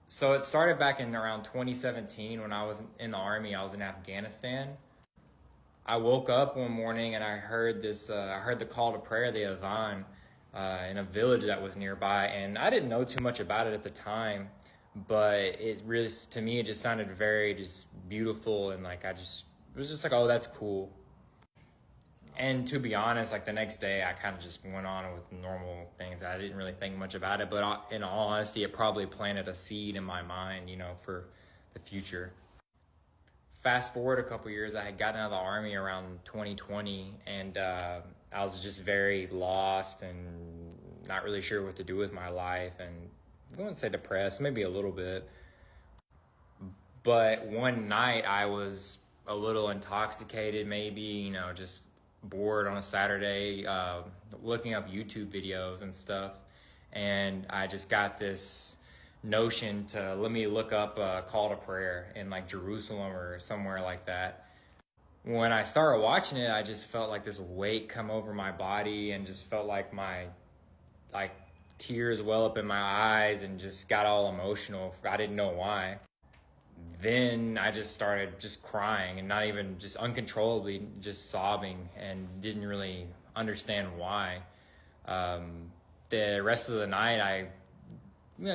So it started back in around 2017 when I was in the army. I was in Afghanistan. I woke up one morning and I heard this. I heard the call to prayer, the adhan, in a village that was nearby, and I didn't know too much about it at the time, but it really, to me, it just sounded very just beautiful, and like it was just like, oh, that's cool. And to be honest, like the next day, I kind of just went on with normal things. I didn't really think much about it, but in all honesty, it probably planted a seed in my mind, for the future. Fast forward a couple years, I had gotten out of the army around 2020, and I was just very lost and not really sure what to do with my life, and I wouldn't say depressed, maybe a little bit. But one night I was a little intoxicated, maybe, just bored on a Saturday, looking up YouTube videos and stuff. And I just got this notion to let me look up a call to prayer in like Jerusalem or somewhere like that. When I started watching it, I just felt like this weight come over my body and just felt like my like tears well up in my eyes and just got all emotional. I didn't know why. Then I just started just crying and not even just uncontrollably just sobbing and didn't really understand why. The rest of the night I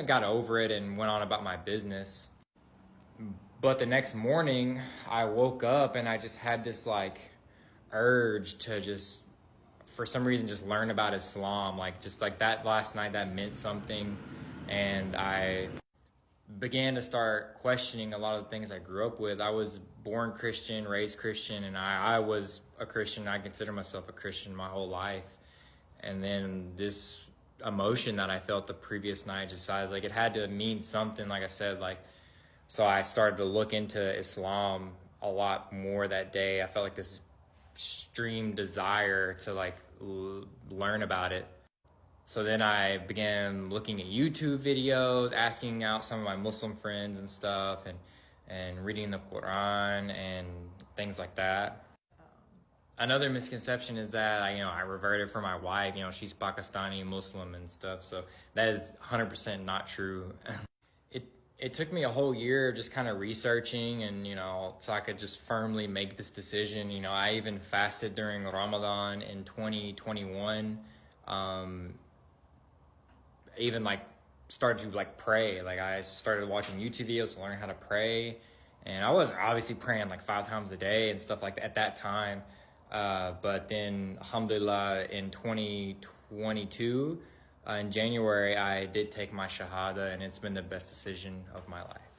got over it and went on about my business. But the next morning I woke up and I just had this like urge to just, for some reason, just learn about Islam. Like just like that last night, that meant something. And I began to start questioning a lot of the things I grew up with. I was born Christian, raised Christian, and I was a Christian. I consider myself a Christian my whole life. And then this emotion that I felt the previous night decided like it had to mean something, like I said, like, so I started to look into Islam a lot more that day. I felt like this extreme desire to like learn about it. So then I began looking at YouTube videos, asking out some of my Muslim friends and stuff, and reading the Quran and things like that. Another misconception is that I reverted from my wife. She's Pakistani Muslim and stuff. So that is 100% not true. It took me a whole year just kind of researching and, so I could just firmly make this decision. I even fasted during Ramadan in 2021. Even like started to like pray. Like I started watching YouTube videos to learn how to pray, and I was obviously praying like 5 times a day and stuff like that at that time. But then alhamdulillah in 2022 in January I did take my shahada, and it's been the best decision of my life.